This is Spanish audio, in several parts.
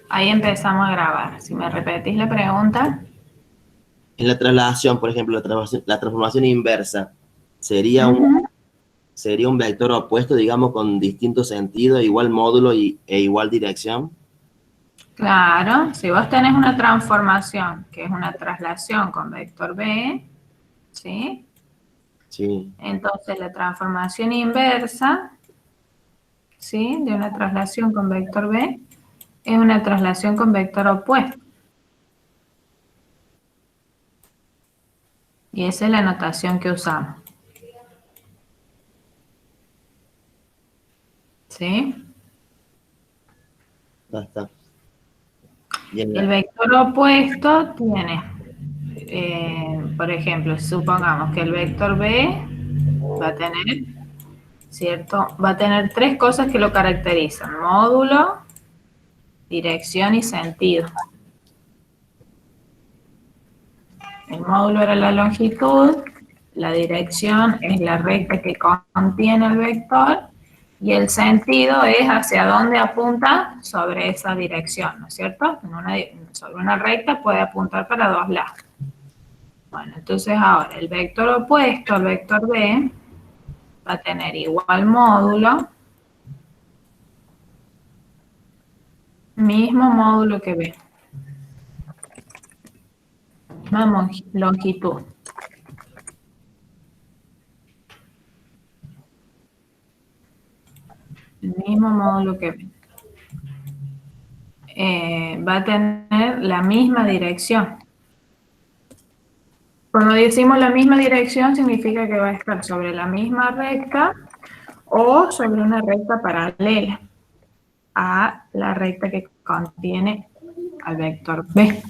Ahí empezamos a grabar. Si me repetís la pregunta. En la traslación, por ejemplo, la transformación inversa sería Ujú. sería un vector opuesto, digamos, con distinto sentido, igual módulo e igual dirección. Claro, si vos tenés una transformación, que es una traslación con vector B, ¿sí? Sí, Entonces la transformación inversa, ¿sí? De una traslación con vector B es una traslación con vector opuesto. Y esa es la notación que usamos, ¿sí? ya está. Y en El la, vector opuesto tiene, por ejemplo, supongamos que el vector B va a tener, ¿cierto? Va a tener tres cosas que lo caracterizan: módulo, dirección y sentido. El módulo era la longitud, la dirección es la recta que contiene el vector y el sentido es hacia dónde apunta sobre esa dirección, ¿no es cierto? Sobre una recta puede apuntar para dos lados. Bueno, entonces ahora el vector opuesto al vector B va a tener igual módulo, mismo módulo que B, misma longitud. El mismo módulo que B. Va a tener la misma dirección. Cuando decimos la misma dirección significa que va a estar sobre la misma recta o sobre una recta paralela a la recta que contiene al vector B.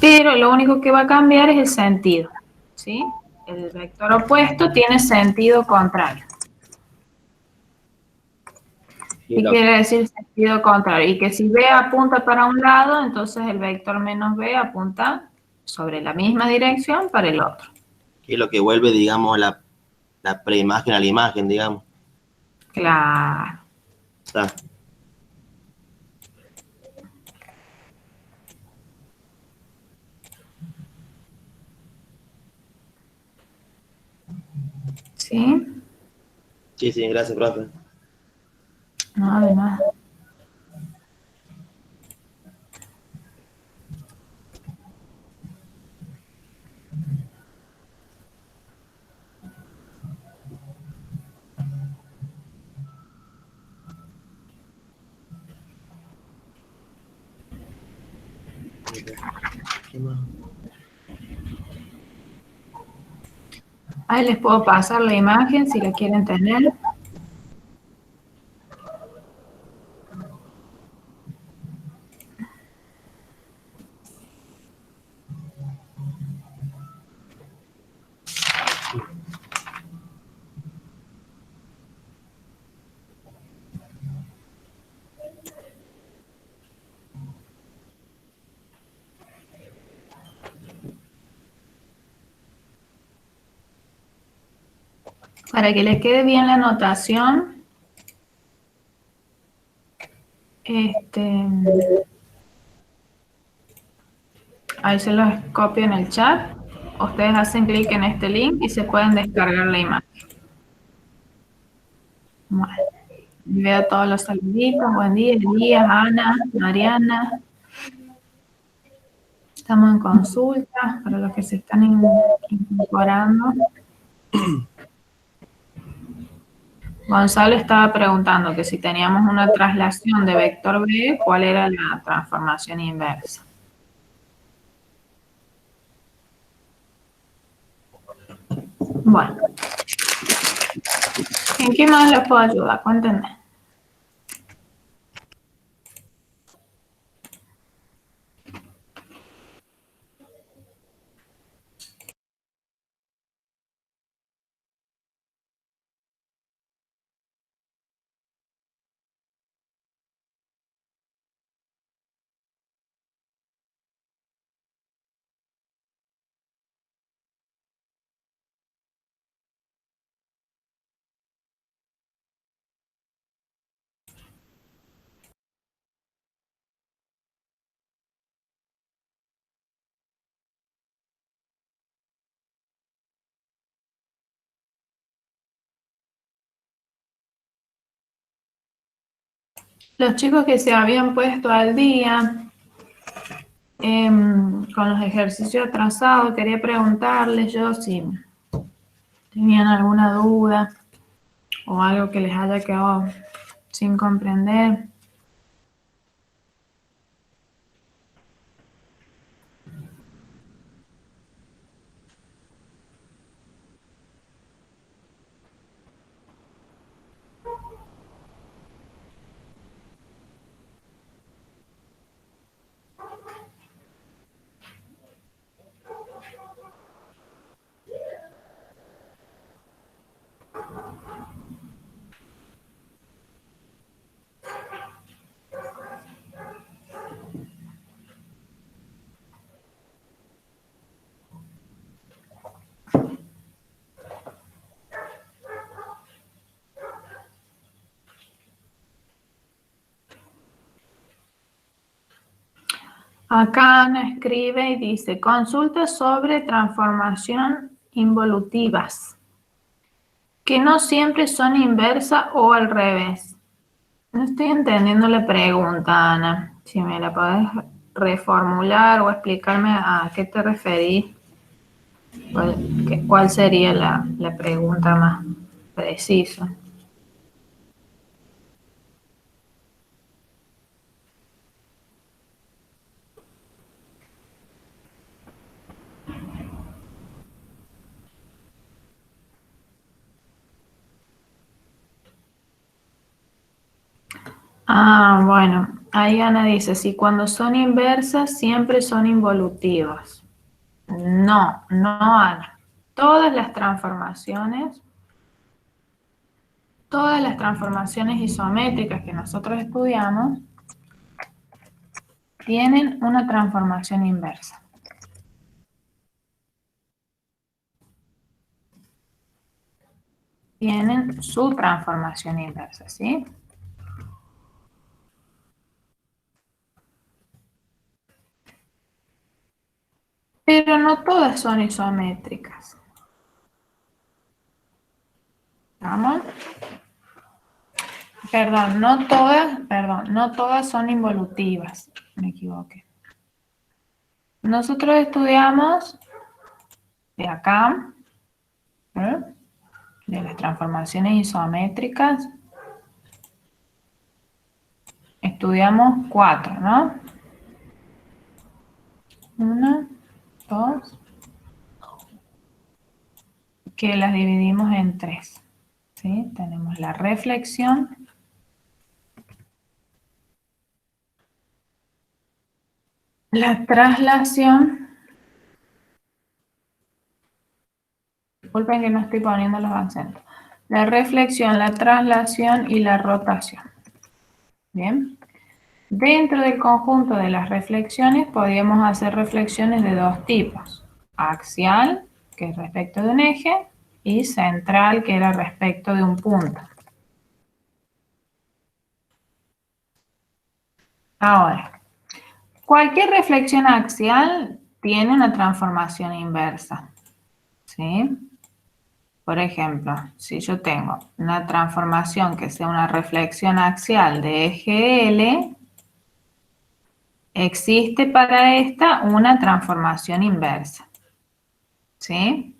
Pero lo único que va a cambiar es el sentido, ¿sí? El vector opuesto tiene sentido contrario. y ¿Qué lo, quiere decir sentido contrario? Y que si B apunta para un lado, entonces el vector menos B apunta sobre la misma dirección para el otro. y lo que vuelve, digamos, la preimagen a la imagen, digamos. Claro. Está. ¿Sí? Sí, sí, gracias, profe. No, de nada. ¿Qué más? Ahí les puedo pasar la imagen si la quieren tener. Para que les quede bien la anotación, este, ahí se los copio en el chat. Ustedes hacen clic en este link y se pueden descargar la imagen. Bueno, veo todos los saluditos. Buen día, Elías, Ana, Mariana. Estamos en consulta para los que se están incorporando. Gonzalo estaba preguntando que si teníamos una traslación de vector B, ¿cuál era la transformación inversa? Bueno, ¿en qué más les puedo ayudar? Cuéntenme. Los chicos que se habían puesto al día con los ejercicios atrasados, quería preguntarles yo si tenían alguna duda o algo que les haya quedado sin comprender. Acá Ana escribe y dice, consulta sobre transformación involutivas, que no siempre son inversas o al revés. No estoy entendiendo la pregunta, Ana. Si me la podés reformular o explicarme a qué te referís, cuál sería la pregunta más precisa. Ah, bueno, ahí Ana dice, si cuando son inversas siempre son involutivas. No, no, Ana. Todas las transformaciones isométricas que nosotros estudiamos tienen una transformación inversa. Tienen su transformación inversa, ¿sí? Pero no todas son isométricas. ¿Vamos? No todas son involutivas. Me equivoqué. Nosotros estudiamos de acá, de las transformaciones isométricas, estudiamos 4, ¿no? 1, 2, que las dividimos en 3. ¿Sí? Tenemos la reflexión, la traslación. Disculpen que no estoy poniendo los acentos. La reflexión, la traslación y la rotación. Bien. Dentro del conjunto de las reflexiones podríamos hacer reflexiones de dos tipos. Axial, que es respecto de un eje, y central, que era respecto de un punto. Ahora, cualquier reflexión axial tiene una transformación inversa. ¿Sí? Por ejemplo, si yo tengo una transformación que sea una reflexión axial de eje L, existe para esta una transformación inversa. ¿Sí?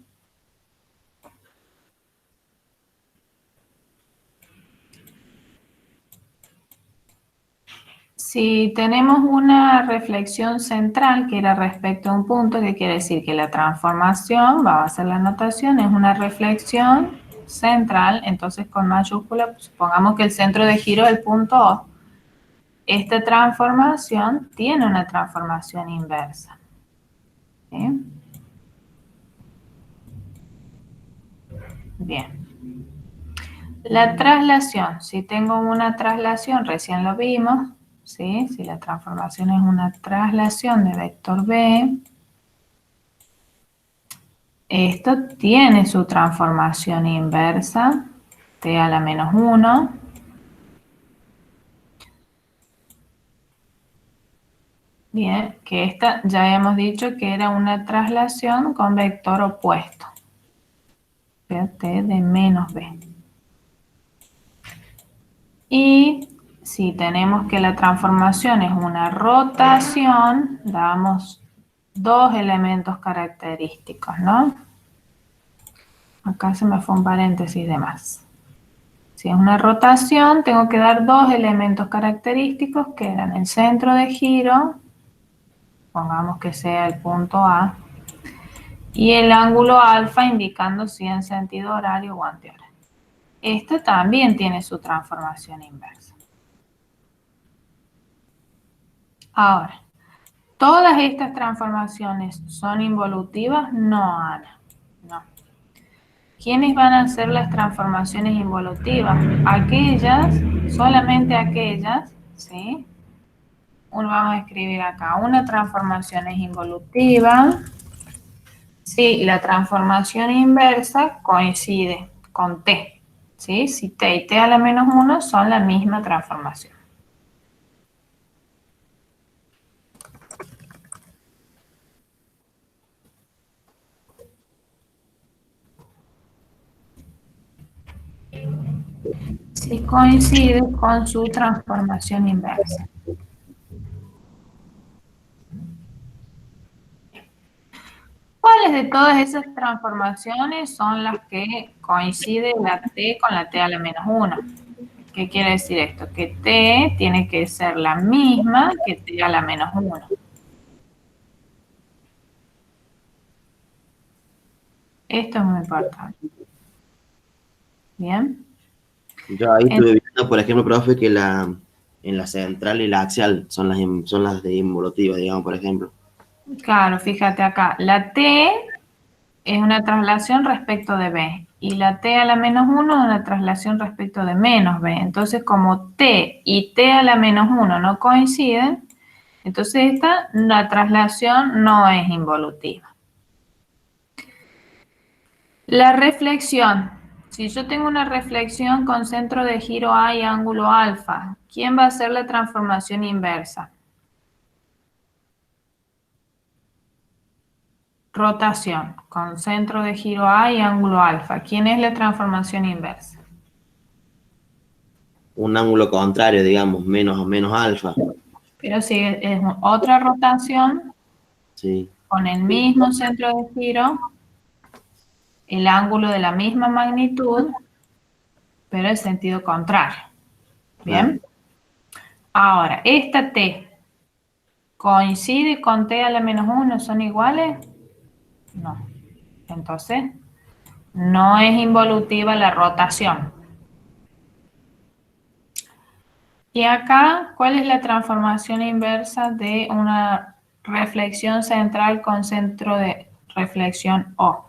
Si tenemos una reflexión central que era respecto a un punto, ¿qué quiere decir? Que la transformación, vamos a hacer la anotación, es una reflexión central, entonces con mayúscula, supongamos que el centro de giro es el punto O. Esta transformación tiene una transformación inversa. ¿Sí? Bien. La traslación, si tengo una traslación, recién lo vimos, ¿sí? Si la transformación es una traslación de vector B, esto tiene su transformación inversa, t a la menos 1. Bien, que esta ya hemos dicho que era una traslación con vector opuesto, t de menos b. Y si tenemos que la transformación es una rotación, damos dos elementos característicos, ¿no? Acá se me fue un paréntesis de más. Si es una rotación, tengo que dar dos elementos característicos que eran el centro de giro, pongamos que sea el punto A, y el ángulo alfa indicando si en sentido horario o antihorario. Esto también tiene su transformación inversa. Ahora, ¿todas estas transformaciones son involutivas? No, Ana, no. ¿Quiénes van a hacer las transformaciones involutivas? Aquellas, solamente aquellas, ¿sí? Vamos a escribir acá, una transformación es involutiva si la transformación inversa coincide con t, ¿sí? Si t y t a la menos 1 son la misma transformación. Si coincide con su transformación inversa. ¿Cuáles de todas esas transformaciones son las que coincide la t con la t a la menos 1? ¿Qué quiere decir esto? Que t tiene que ser la misma que t a la menos 1. Esto es muy importante. ¿Bien? Yo ahí estuve viendo, por ejemplo, profe, que en la central y la axial son las de involutiva, digamos, por ejemplo. Claro, fíjate acá. La t es una traslación respecto de b. Y la t a la menos 1 es una traslación respecto de menos b. Entonces, como t y t a la menos 1 no coinciden, entonces la traslación no es involutiva. La reflexión. Si yo tengo una reflexión con centro de giro A y ángulo alfa, ¿quién va a hacer la transformación inversa? Rotación, con centro de giro A y ángulo alfa. ¿Quién es la transformación inversa? Un ángulo contrario, digamos, menos alfa. Pero si es otra rotación, Sí. con el mismo centro de giro, el ángulo de la misma magnitud, pero el sentido contrario. Claro. ¿Bien? Ahora, esta T coincide con T a la menos 1, ¿son iguales? No. Entonces, no es involutiva la rotación. Y acá, ¿cuál es la transformación inversa de una reflexión central con centro de reflexión O?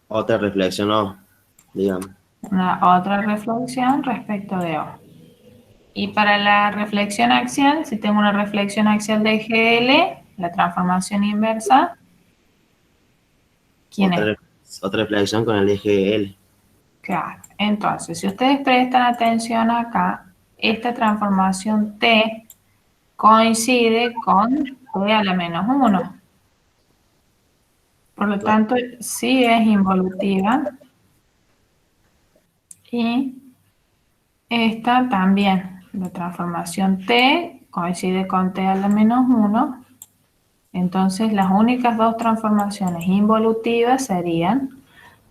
Otra reflexión, no, digamos. Una otra reflexión respecto de O. Y para la reflexión axial, si tengo una reflexión axial de GL, la transformación inversa, ¿quién es? Otra reflexión con el eje L. Claro. Entonces, si ustedes prestan atención acá, esta transformación T coincide con T a la menos 1. Por lo Claro. tanto, sí es involutiva. Y esta también, la transformación T coincide con T a la menos 1. Entonces, las únicas dos transformaciones involutivas serían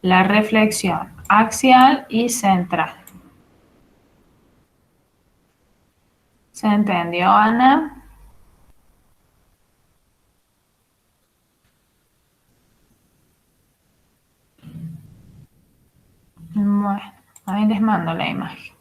la reflexión axial y central. ¿Se entendió, Ana? Bueno, ahí les mando la imagen.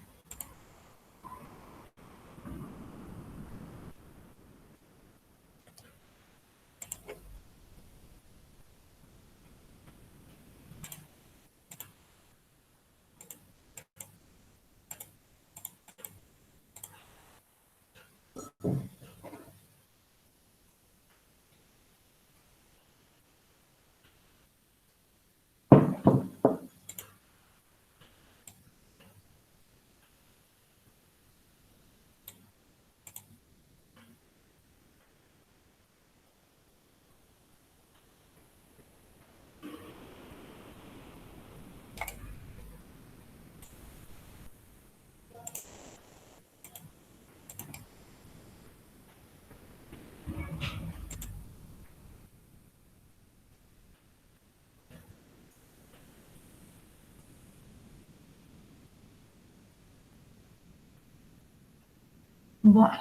Bueno.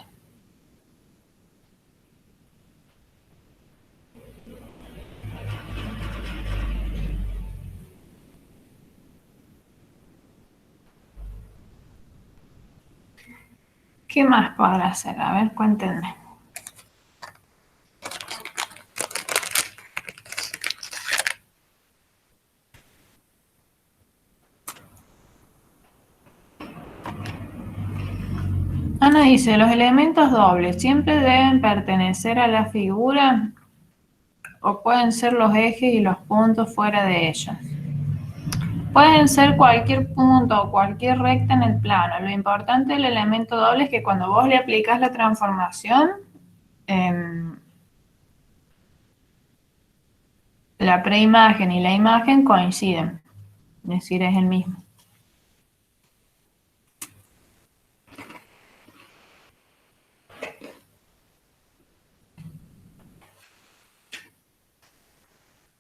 ¿Qué más podrá hacer? A ver, cuéntenme. Ana dice, los elementos dobles siempre deben pertenecer a la figura o pueden ser los ejes y los puntos fuera de ellos. Pueden ser cualquier punto o cualquier recta en el plano. Lo importante del elemento doble es que cuando vos le aplicás la transformación, la preimagen y la imagen coinciden. Es decir, es el mismo.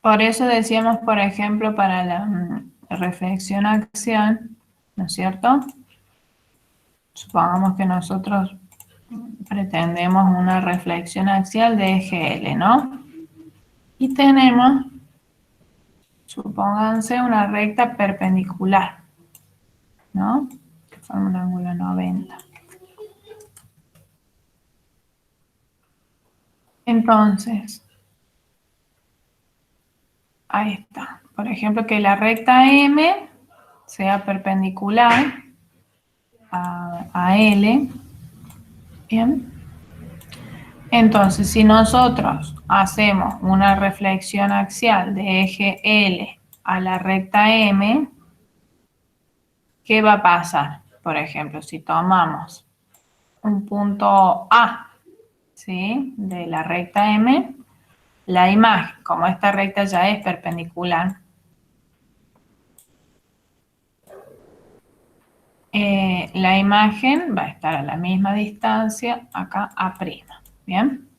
Por eso decíamos, por ejemplo, para la reflexión axial, ¿no es cierto? Supongamos que nosotros pretendemos una reflexión axial de eje L, ¿no? Y tenemos, supónganse, una recta perpendicular, ¿no? Que forma un ángulo 90. Entonces, ahí está. Por ejemplo, que la recta M sea perpendicular a L. Bien. Entonces, si nosotros hacemos una reflexión axial de eje L a la recta M, ¿qué va a pasar? Por ejemplo, si tomamos un punto A, ¿sí?, de la recta M, la imagen, como esta recta ya es perpendicular, la imagen va a estar a la misma distancia acá A', ¿bien?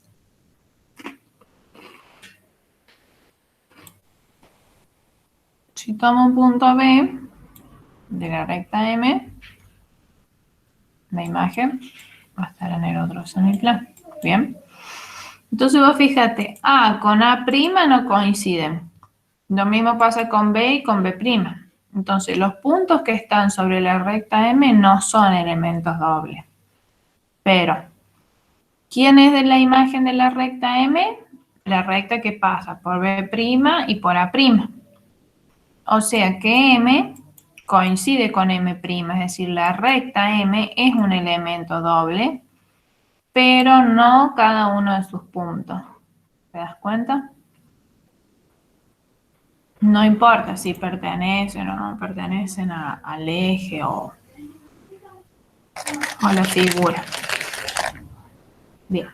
Si tomo un punto B de la recta M, la imagen va a estar en el otro semiplano, ¿bien? Entonces vos fíjate, A con A' no coinciden. Lo mismo pasa con B y con B'. Entonces los puntos que están sobre la recta M no son elementos dobles. Pero, ¿quién es de la imagen de la recta M? La recta que pasa por B' y por A'. O sea que M coincide con M', es decir, la recta M es un elemento doble, pero no cada uno de sus puntos. ¿Te das cuenta? No importa si pertenecen o no pertenecen al eje o a la figura. Bien.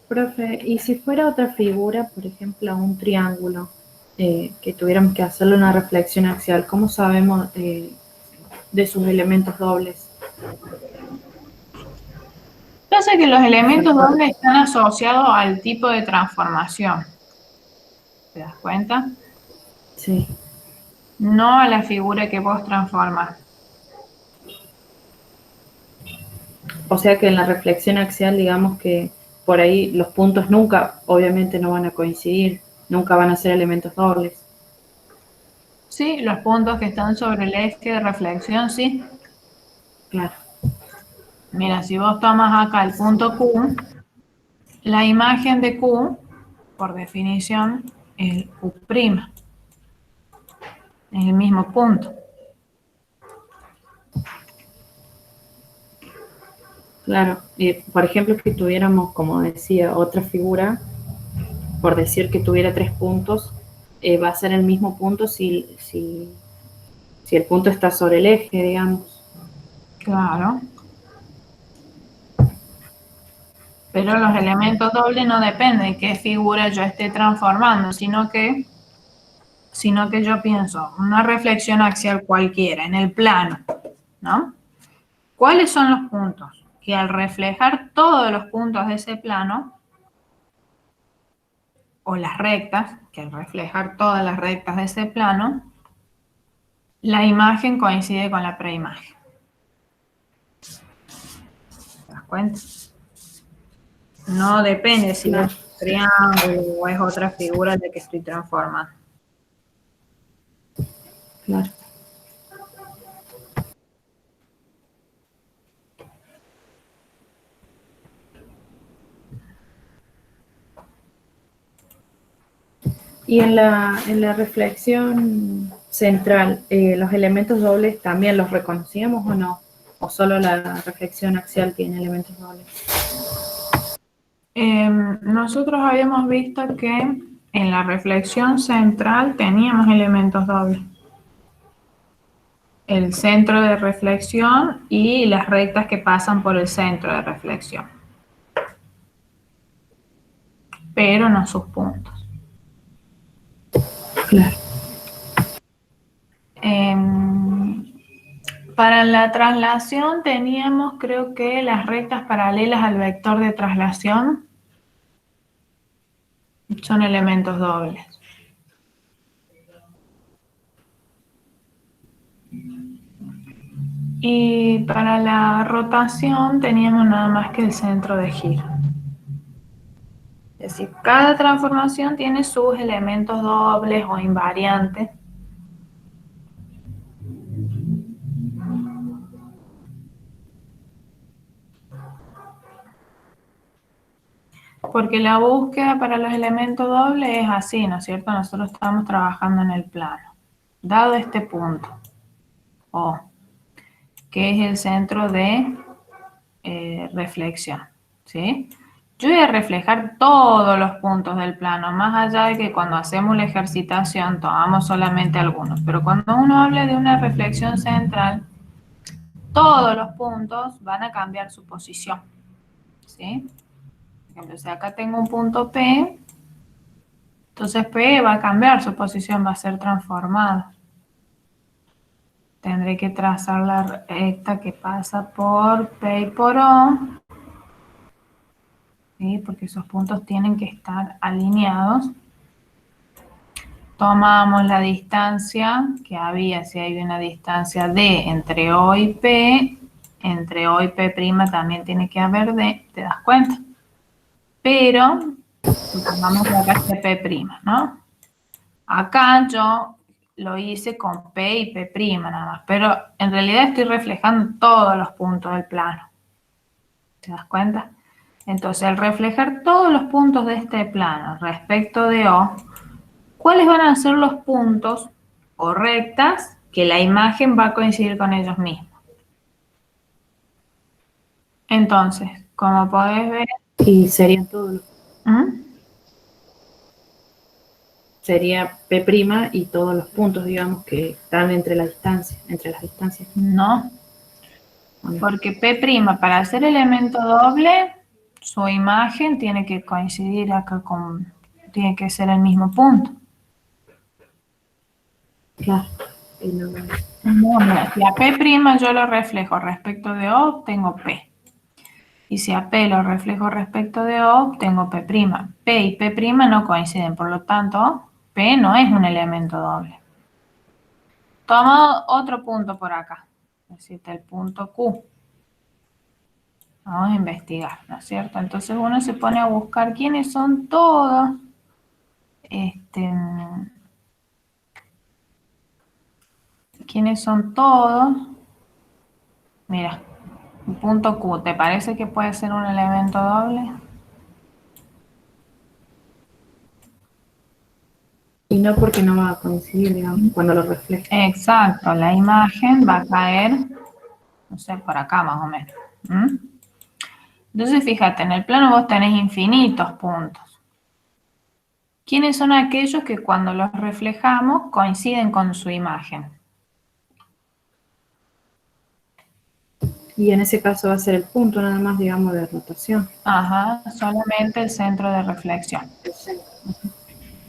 Profe, y si fuera otra figura, por ejemplo, un triángulo, que tuviéramos que hacerle una reflexión axial, ¿cómo sabemos de sus elementos dobles? Pasa que los elementos dobles están asociados al tipo de transformación. ¿Te das cuenta? Sí. No a la figura que vos transformas. O sea que en la reflexión axial, digamos que por ahí los puntos nunca, obviamente no van a coincidir, nunca van a ser elementos dobles. Sí, los puntos que están sobre el eje de reflexión, sí. Claro. Mira, si vos tomas acá el punto Q, la imagen de Q, por definición, es Q'. Es el mismo punto. Claro. Por ejemplo, que tuviéramos, como decía, otra figura, por decir que tuviera 3 puntos, va a ser el mismo punto si el punto está sobre el eje, digamos. Claro. Pero los elementos dobles no dependen de qué figura yo esté transformando, sino que yo pienso una reflexión axial cualquiera, en el plano, ¿no? ¿Cuáles son los puntos? Que al reflejar todos los puntos de ese plano, o las rectas, que al reflejar todas las rectas de ese plano, La imagen coincide con la preimagen. ¿Te das cuenta? No depende si es un triángulo o es otra figura de que estoy transformando. Claro. Y en la reflexión central, ¿los elementos dobles también los reconocíamos o no? ¿O solo la reflexión axial tiene elementos dobles? Nosotros habíamos visto que en la reflexión central teníamos elementos dobles. El centro de reflexión y las rectas que pasan por el centro de reflexión. Pero no sus puntos. Claro. Para la traslación teníamos, creo que las rectas paralelas al vector de traslación son elementos dobles. Y para la rotación teníamos nada más que el centro de giro. Es decir, cada transformación tiene sus elementos dobles o invariantes. Porque la búsqueda para los elementos dobles es así, ¿no es cierto? Nosotros estamos trabajando en el plano. Dado este punto, O, que es el centro de reflexión, ¿sí? Yo voy a reflejar todos los puntos del plano, más allá de que cuando hacemos la ejercitación tomamos solamente algunos. Pero cuando uno habla de una reflexión central, todos los puntos van a cambiar su posición, ¿sí? Por ejemplo, si acá tengo un punto P, entonces P va a cambiar su posición, va a ser transformado. Tendré que trazar la recta que pasa por P y por O, ¿sí? Porque esos puntos tienen que estar alineados. Tomamos la distancia que había, si hay una distancia D entre O y P, entre O y P' también tiene que haber D, ¿te das cuenta? Pero, supongamos que acá esté P', ¿no? Acá yo lo hice con P y P' nada más, pero en realidad estoy reflejando todos los puntos del plano. ¿Te das cuenta? Entonces, al reflejar todos los puntos de este plano respecto de O, ¿cuáles van a ser los puntos o rectas que la imagen va a coincidir con ellos mismos? Entonces, como podés ver... Y serían todos los... ¿Mm? Sería P' y todos los puntos, digamos, que están entre las distancias. No, porque P' para ser elemento doble, su imagen tiene que coincidir acá con... tiene que ser el mismo punto. Claro. Y no... No, mira, si a P' yo lo reflejo respecto de O, obtengo P. Y si a P lo reflejo respecto de O, obtengo P'. P y P' no coinciden, por lo tanto, P no es un elemento doble. Toma otro punto por acá, es decir, el punto Q. Vamos a investigar, ¿no es cierto? Entonces uno se pone a buscar quiénes son todos quiénes son todos. Mira, el punto Q, ¿te parece que puede ser un elemento doble? Y no porque no va a coincidir, digamos, cuando lo refleje. Exacto, la imagen va a caer, no sé, por acá más o menos. ¿Mm? Entonces, fíjate, en el plano vos tenés infinitos puntos. ¿Quiénes son aquellos que cuando los reflejamos coinciden con su imagen? Y en ese caso va a ser el punto nada más, digamos, de rotación. Ajá, solamente el centro de reflexión.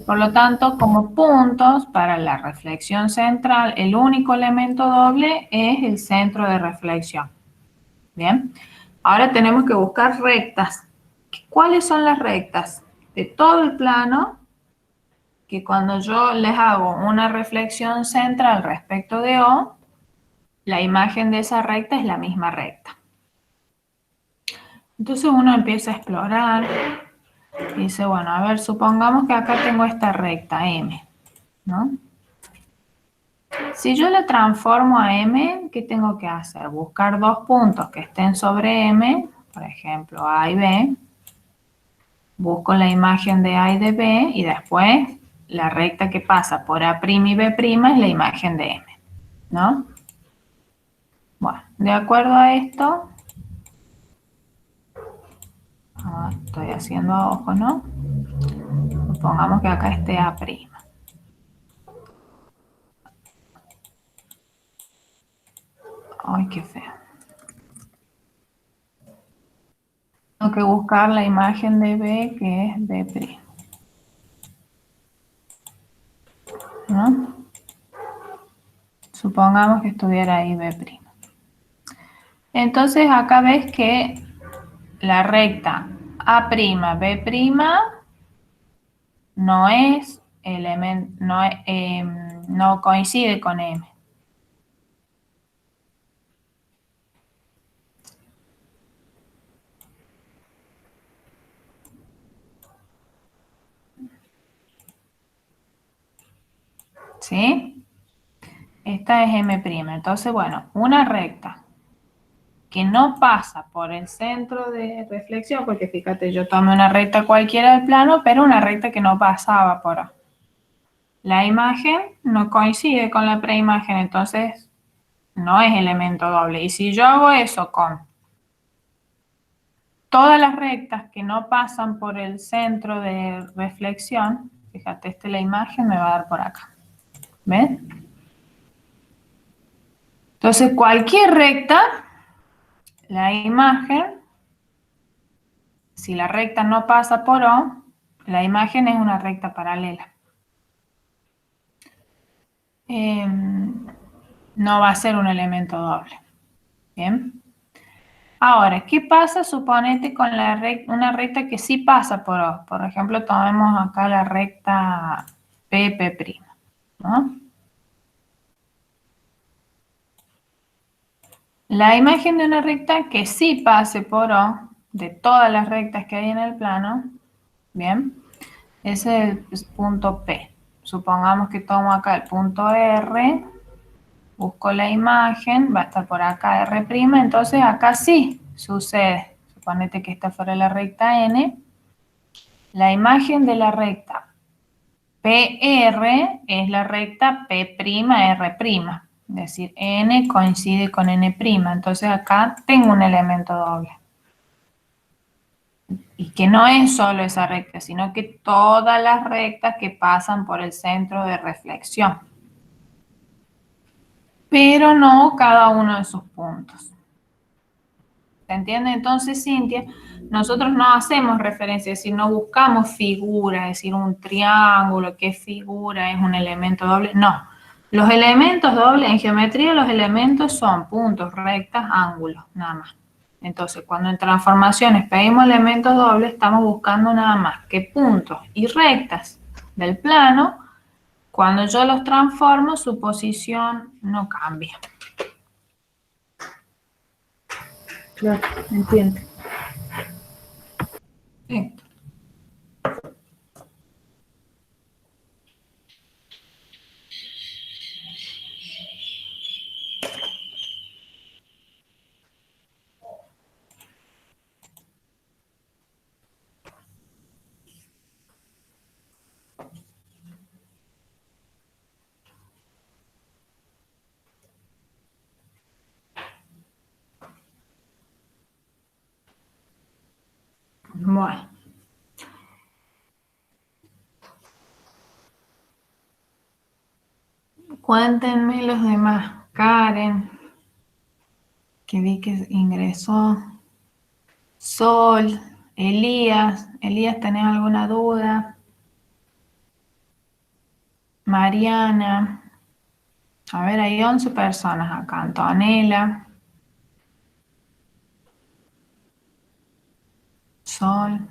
Por lo tanto, como puntos para la reflexión central, el único elemento doble es el centro de reflexión. Bien, ahora tenemos que buscar rectas. ¿Cuáles son las rectas de todo el plano que cuando yo les hago una reflexión central respecto de O, la imagen de esa recta es la misma recta. Entonces uno empieza a explorar y dice, bueno, a ver, supongamos que acá tengo esta recta M, ¿no? Si yo la transformo a M, ¿qué tengo que hacer? Buscar dos puntos que estén sobre M, por ejemplo, A y B. Busco la imagen de A y de B y después la recta que pasa por A' y B' es la imagen de M, ¿no? Bueno, de acuerdo a esto, estoy haciendo a ojo, ¿no? Supongamos que acá esté A'. Ay, qué feo. Tengo que buscar la imagen de B, que es B', ¿no? Supongamos que estuviera ahí B'. Entonces acá ves que la recta A', B' no es elemento, no coincide con M. ¿Sí? Esta es M'. Entonces, bueno, una recta que no pasa por el centro de reflexión, porque fíjate, yo tomé una recta cualquiera del plano, pero una recta que no pasaba por A. La imagen no coincide con la preimagen, entonces no es elemento doble. Y si yo hago eso con todas las rectas que no pasan por el centro de reflexión, fíjate, la imagen me va a dar por acá. ¿Ves? Entonces, cualquier recta, la imagen, si la recta no pasa por O, la imagen es una recta paralela. No va a ser un elemento doble. ¿Bien? Ahora, ¿qué pasa? Suponete con una recta que sí pasa por O. Por ejemplo, tomemos acá la recta P', ¿no? La imagen de una recta que sí pase por O, de todas las rectas que hay en el plano, ¿bien? Ese es el punto P. Supongamos que tomo acá el punto R, busco la imagen, va a estar por acá R', entonces acá sí sucede. Suponete que esta fuera la recta N. La imagen de la recta PR es la recta P'R'. Es decir, N coincide con N'. Entonces acá tengo un elemento doble. Y que no es solo esa recta, sino que todas las rectas que pasan por el centro de reflexión. Pero no cada uno de sus puntos. ¿Se entiende? Entonces, Cintia, nosotros no hacemos referencia, es decir, no buscamos figura, es decir, un triángulo, ¿qué figura es un elemento doble? No. Los elementos dobles, en geometría los elementos son puntos, rectas, ángulos, nada más. Entonces, cuando en transformaciones pedimos elementos dobles, estamos buscando nada más que puntos y rectas del plano. Cuando yo los transformo, su posición no cambia. Claro, entiendo. Sí. Bueno. Cuéntenme los demás. Karen, que vi que ingresó. Sol, Elías. Elías, ¿tenés alguna duda? Mariana. A ver, hay 11 personas acá. Antonella. Sol.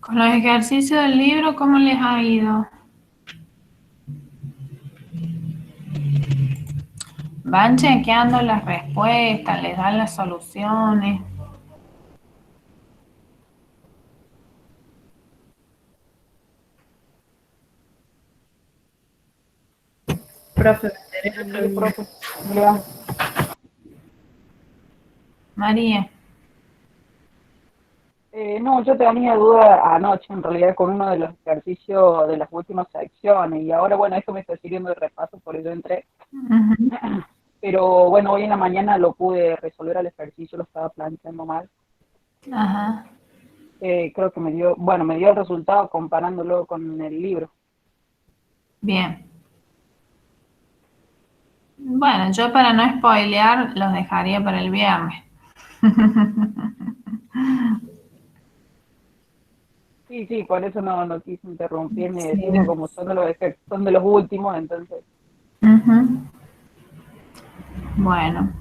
Con los ejercicios del libro, ¿cómo les ha ido? Van chequeando las respuestas, les dan las soluciones. Profe, ¿me interesa Sí, profe. Mira, María. no, yo tenía duda anoche en realidad con uno de los ejercicios de las últimas secciones y ahora, bueno, esto me está sirviendo de repaso, por eso entré. Ujú. Pero bueno, hoy en la mañana lo pude resolver el ejercicio, lo estaba planteando mal. Ajá. Creo que me dio el resultado comparándolo con el libro. Bien. Bueno, yo para no spoilear los dejaría para el viernes. Sí, sí, por eso no quise interrumpir ni Sí. decirlo como son de los últimos, entonces. Ujú. Bueno,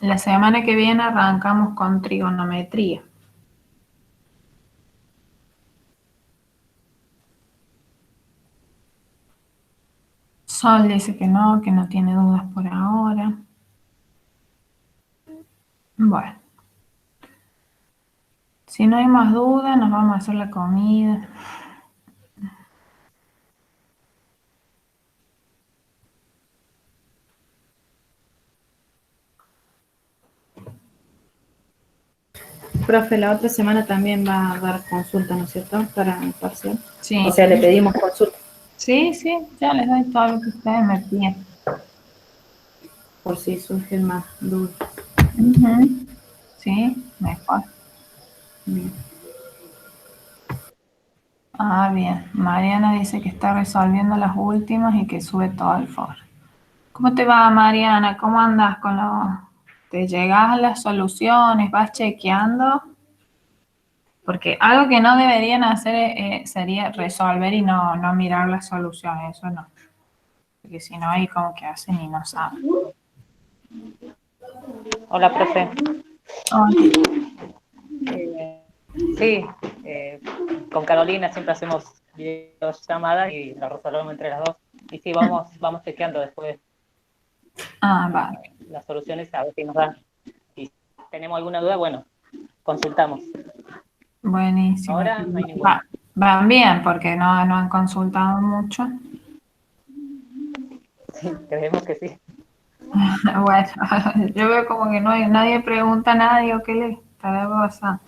la semana que viene arrancamos con trigonometría. Sol dice que no tiene dudas por ahora. Bueno, si no hay más dudas, nos vamos a hacer la comida. Profe, la otra semana también va a dar consulta, ¿no es cierto? Para el parcial. Sí, O sea, le pedimos consulta sí, ya les doy todo lo que ustedes me piden. por si surgen más dudas. Ujú. Sí, mejor. Bien. Ah, bien. Mariana dice que está resolviendo las últimas y que sube todo el foro. ¿Cómo te va, Mariana? ¿Cómo andas con lo... ¿Te llegas a las soluciones? ¿Vas chequeando? Porque algo que no deberían hacer sería resolver y no mirar las soluciones. Eso no. Porque si no, ahí como que hacen y no saben. Hola, profe. Hola. Sí, con Carolina siempre hacemos videollamadas y la resolvemos entre las dos. Y sí, vamos chequeando después Ah, vale. las soluciones a ver si nos dan. Si tenemos alguna duda, bueno, consultamos. Buenísimo. Ahora no hay ninguna. Van bien porque no han consultado mucho. Sí, creemos que sí. Bueno, yo veo como que nadie pregunta a nadie o qué le estará pasando.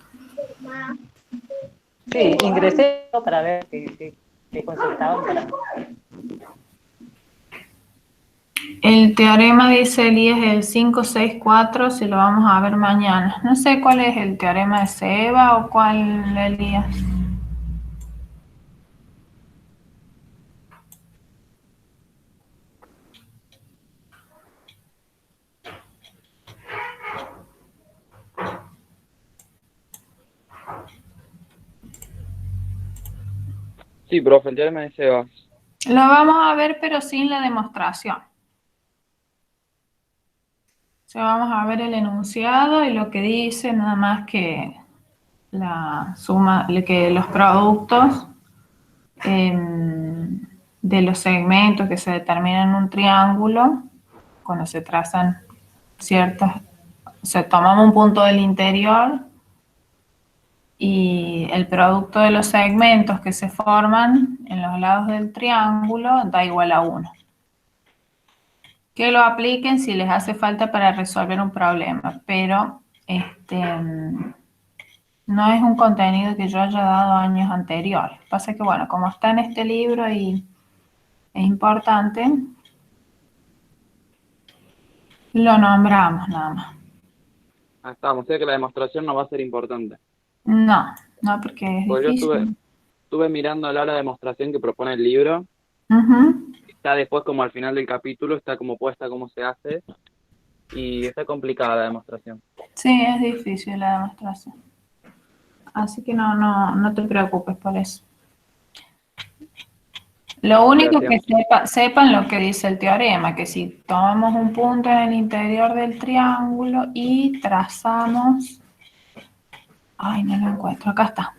Sí, ingresé para ver si consultaban para... El teorema dice Elías el 564, si lo vamos a ver mañana. No sé cuál es el teorema de Seba o cuál, Elías. Sí, profe, el teorema de Sebas. Lo vamos a ver, pero sin la demostración. O sea, vamos a ver el enunciado y lo que dice, nada más que la suma, que los productos de los segmentos que se determinan en un triángulo, cuando se trazan ciertos, se tomamos un punto del interior y el producto de los segmentos que se forman en los lados del triángulo da igual a 1. Que lo apliquen si les hace falta para resolver un problema, pero no es un contenido que yo haya dado años anteriores. Pasa que, bueno, como está en este libro y es importante, lo nombramos nada más. Ah, estamos, sé que la demostración no va a ser importante. No, porque es Porque yo difícil. estuve mirando la demostración que propone el libro. Ujú. Está después como al final del capítulo, está como puesta cómo se hace. Y está complicada la demostración. Sí, es difícil la demostración. Así que no te preocupes por eso. Lo único que Gracias. sepan lo que dice el teorema, que si tomamos un punto en el interior del triángulo y trazamos, ay, no lo encuentro, acá está.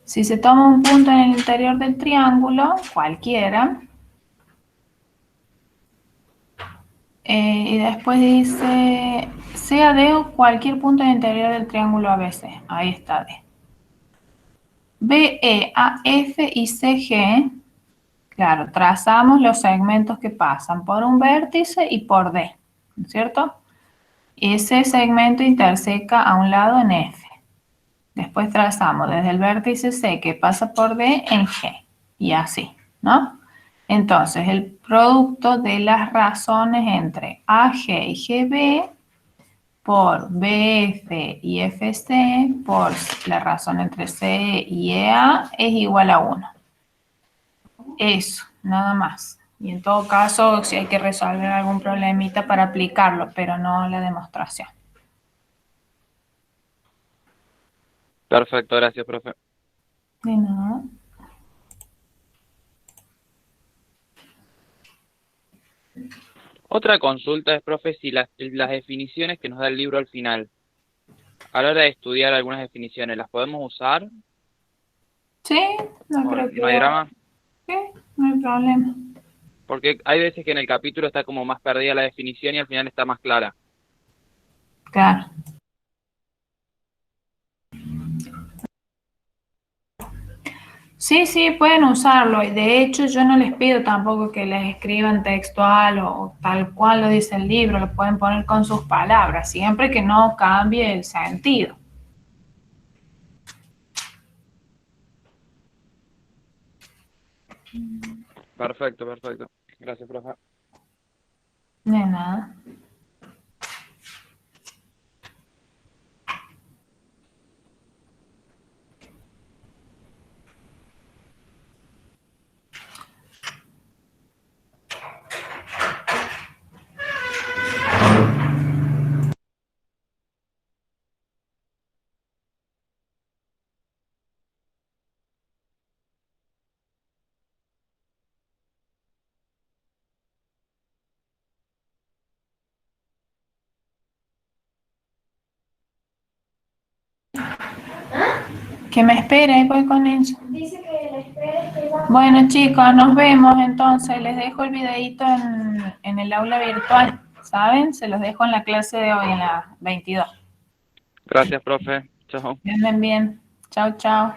Si se toma un punto en el interior del triángulo, cualquiera, y después dice, sea D o cualquier punto en el interior del triángulo ABC, ahí está D. B, E, A, F y C, G, claro, trazamos los segmentos que pasan por un vértice y por D, ¿no es cierto? Ese segmento interseca a un lado en F. Después trazamos desde el vértice C que pasa por D en G, y así, ¿no? Entonces, el producto de las razones entre AG y GB por BF y FC por la razón entre C y EA es igual a 1. Eso, nada más. Y en todo caso, si hay que resolver algún problemita para aplicarlo, pero no la demostración. Perfecto, gracias, profe. De nada. Otra consulta es, profe, si las definiciones que nos da el libro al final, a la hora de estudiar algunas definiciones, ¿las podemos usar? Sí, no ¿O creo que no hay drama? sí, no hay problema. Porque hay veces que en el capítulo está como más perdida la definición y al final está más clara. Claro. Sí, sí, pueden usarlo. Y de hecho, yo no les pido tampoco que les escriban textual o tal cual lo dice el libro. Lo pueden poner con sus palabras, siempre que no cambie el sentido. Perfecto, perfecto. Gracias, profe. De nada. Que me espere, voy con eso. Dice que le espere. Bueno, chicos, nos vemos entonces. Les dejo el videito en el aula virtual, ¿saben? Se los dejo en la clase de hoy, en la 22. Gracias, profe. Chao. Que anden bien. Chao, chao.